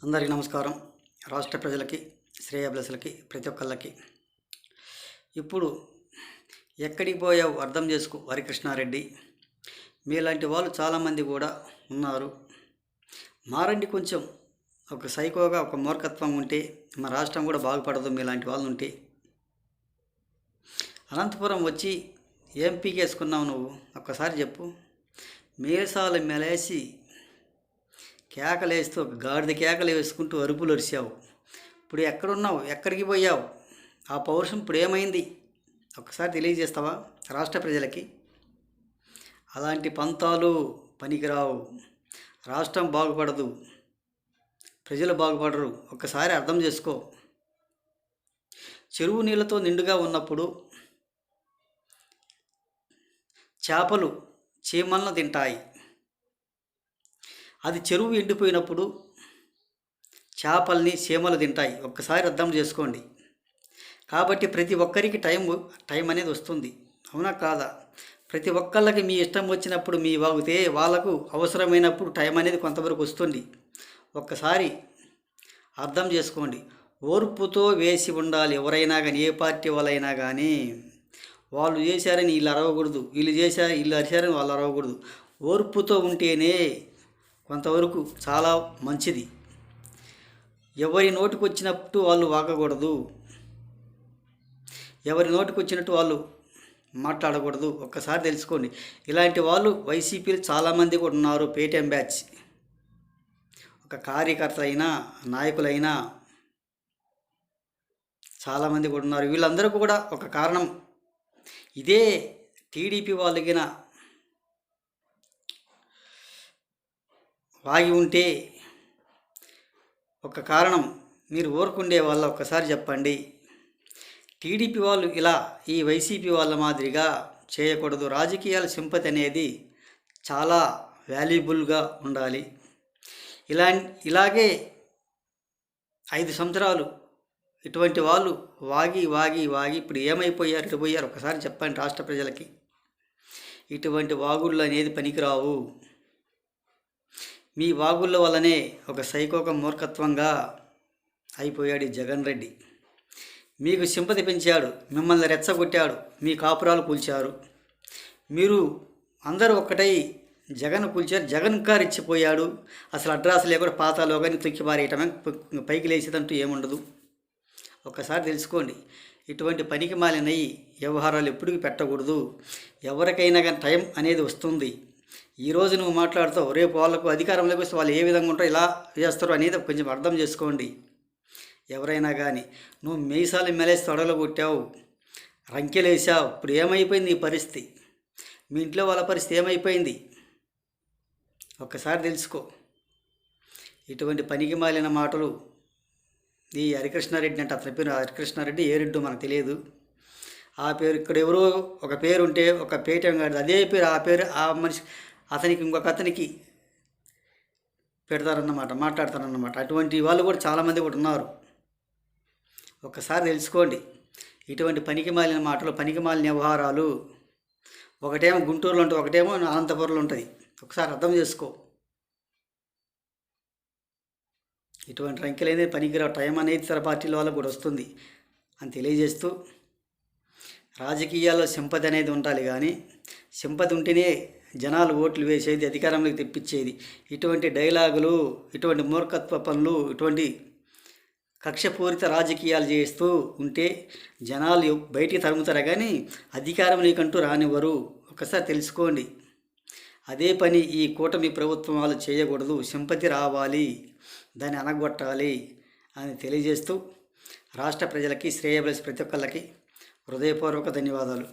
అందరికీ నమస్కారం. రాష్ట్ర ప్రజలకి, శ్రేయోభిలాషులకి, ప్రతి ఒక్కళ్ళకి ఇప్పుడు ఎక్కడికి పోయావు అర్థం చేసుకో హరికృష్ణారెడ్డి. మీలాంటి వాళ్ళు చాలామంది కూడా ఉన్నారు. మారండి కొంచెం. ఒక సైకోగా ఒక మూర్ఖత్వం ఉంటే మన రాష్ట్రం కూడా బాగుపడదు. మీలాంటి వాళ్ళు ఉంటే అనంతపురం వచ్చి ఏం పీకేసుకున్నావు నువ్వు? ఒక్కసారి చెప్పు. మీసాలు మెలేసి కేకలేస్తూ ఒక గాడిద కేకలు వేసుకుంటూ అరుపులు అరిచావు. ఇప్పుడు ఎక్కడున్నావు? ఎక్కడికి పోయావు? ఆ పౌరుషం ఇప్పుడు ఏమైంది? ఒక్కసారి తెలియజేస్తావా రాష్ట్ర ప్రజలకి? అలాంటి పంతాలు పనికిరావు. రాష్ట్రం బాగుపడదు, ప్రజలు బాగుపడరు. ఒక్కసారి అర్థం చేసుకో. చెరువు నీళ్ళతో నిండుగా ఉన్నప్పుడు చేపలు చీమలను తింటాయి. అది చెరువు ఎండిపోయినప్పుడు చేపల్ని చీమలు తింటాయి. ఒక్కసారి అర్థం చేసుకోండి. కాబట్టి ప్రతి ఒక్కరికి టైం అనేది వస్తుంది. అవునా కాదా? ప్రతి ఒక్కళ్ళకి మీ ఇష్టం వచ్చినప్పుడు మీ వాగితే వాళ్ళకు అవసరమైనప్పుడు టైం అనేది కొంతవరకు వస్తుంది. ఒక్కసారి అర్థం చేసుకోండి. ఓర్పుతో వేసి ఉండాలి. ఎవరైనా కానీ, ఏ పార్టీ వాళ్ళైనా కానీ, వాళ్ళు చేశారని వీళ్ళు అరవకూడదు, వీళ్ళు చేశారు వీళ్ళు అరిశారని వాళ్ళు అరవకూడదు. ఓర్పుతో ఉంటేనే కొంతవరకు చాలా మంచిది. ఎవరి నోటికి వచ్చినట్టు వాళ్ళు వాగకూడదు, ఎవరి నోటికి వచ్చినట్టు వాళ్ళు మాట్లాడకూడదు. ఒక్కసారి తెలుసుకోండి. ఇలాంటి వాళ్ళు వైసీపీలు చాలామంది కూడా ఉన్నారు. పేటీఎం బ్యాచ్ ఒక కార్యకర్తలైనా నాయకులైనా చాలామంది కూడా ఉన్నారు. వీళ్ళందరూ కూడా ఒక కారణం ఇదే. టీడీపీ వాళ్ళకిన వాగి ఉంటే ఒక కారణం మీరు ఊరుకుండే వాళ్ళ ఒక్కసారి చెప్పండి. టీడీపీ వాళ్ళు ఇలా ఈ వైసీపీ వాళ్ళ మాదిరిగా చేయకూడదు. రాజకీయాల సింపతి అనేది చాలా వాల్యుబుల్గా ఉండాలి. ఇలాగే 5 సంవత్సరాలు ఇటువంటి వాళ్ళు వాగి ఇప్పుడు ఏమైపోయారు, ఇటు పోయారు? ఒకసారి చెప్పండి రాష్ట్ర ప్రజలకి. ఇటువంటి వాగుళ్ళు అనేది పనికిరావు. మీ వాగుళ్ళ వల్లనే ఒక సైకోక మూర్ఖత్వంగా అయిపోయాడు ఈ జగన్ రెడ్డి. మీకు సింపతి పెంచాడు, మిమ్మల్ని రెచ్చగొట్టాడు, మీ కాపురాలు కూల్చారు. మీరు అందరూ ఒక్కటై జగన్ కూల్చారు. జగన్ కారు ఇచ్చిపోయాడు. అసలు అడ్రస్ లేకుండా పాతాలో కానీ తొక్కి పారేయటమే, పైకి లేచేదంటూ ఏముండదు. ఒక్కసారి తెలుసుకోండి. ఇటువంటి పనికి మాలినవి వ్యవహారాలు ఎప్పటికీ పెట్టకూడదు. ఎవరికైనా కానీ టైం అనేది వస్తుంది. ఈరోజు నువ్వు మాట్లాడుతావు, రేపు వాళ్ళకు అధికారంలోకి వస్తే వాళ్ళు ఏ విధంగా ఉంటారో ఇలా చేస్తారో అనేది కొంచెం అర్థం చేసుకోండి. ఎవరైనా కానీ నువ్వు మీసాలు మెలేసి తొడలు కొట్టావు, రంకెలేసావు. ఇప్పుడు ఏమైపోయింది ఈ పరిస్థితి? మీ ఇంట్లో వాళ్ళ పరిస్థితి ఏమైపోయింది? ఒక్కసారి తెలుసుకో. ఇటువంటి పనికి మాలిన మాటలు ఈ హరికృష్ణారెడ్డి అంటే అతని పేరు హరికృష్ణారెడ్డి, ఏ రెడ్డి మనకు తెలియదు. ఆ పేరు ఇక్కడ ఎవరో ఒక పేరు ఉంటే ఒక పేటీఎం గాడి అదే పేరు, ఆ పేరు ఆ మనిషి అతనికి ఇంకొక అతనికి పెడతారన్నమాట, మాట్లాడతారన్నమాట. అటువంటి వాళ్ళు కూడా చాలామంది కూడా ఉన్నారు. ఒక్కసారి తెలుసుకోండి. ఇటువంటి పనికి మాలిన మాటలు, పనికి మాలిన వ్యవహారాలు ఒకటేమో గుంటూరులో ఉంటుంది, ఒకటేమో అనంతపురంలో ఉంటుంది. ఒకసారి అర్థం చేసుకో. ఇటువంటి రంకెలైన పనికిరావు. టైం అనేది ఇతర పార్టీల వాళ్ళకు కూడా వస్తుంది అని తెలియజేస్తూ, రాజకీయాల్లో సింపతి అనేది ఉండాలి. కానీ సింపతి ఉంటేనే జనాలు ఓట్లు వేసేది, అధికారంలోకి తెప్పించేది. ఇటువంటి డైలాగులు, ఇటువంటి మూర్ఖత్వ పనులు, ఇటువంటి కక్షపూరిత రాజకీయాలు చేస్తూ ఉంటే జనాలు బయటికి తరుముతారా కానీ అధికారంలోకంటూ రానివ్వరు. ఒకసారి తెలుసుకోండి. అదే పని ఈ కూటమి ప్రభుత్వం వాళ్ళు చేయకూడదు. సింపతి రావాలి, దాన్ని అనగొట్టాలి అని తెలియజేస్తూ రాష్ట్ర ప్రజలకి, శ్రేయోభిలాషి ప్రతి ఒక్కళ్ళకి హృదయపూర్వక ధన్యవాదాలు.